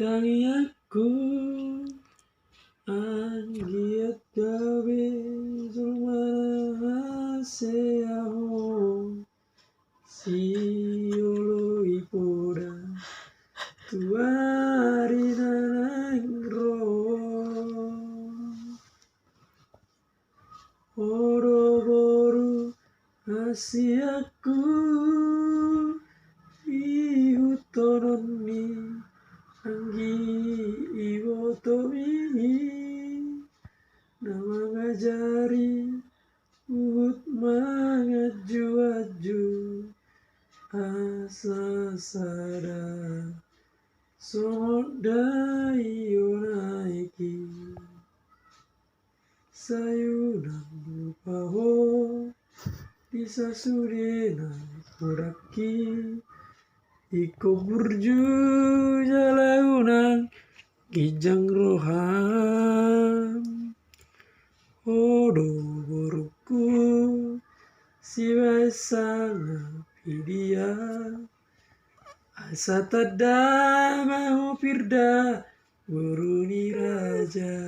tangi aku anggiat gawe zulmana haseaho siolo ipoda tuari nanangro oro-boru asiaku ihutononi anggi iwotomi nama ngajari uhut mangaju-aju asa sada sodayo naiki sayunan lupaho bisa sudena kuraki iko burju jalaunan kijang roham odo boruku siwai sanga pidia asa tada mau pirda buruni raja.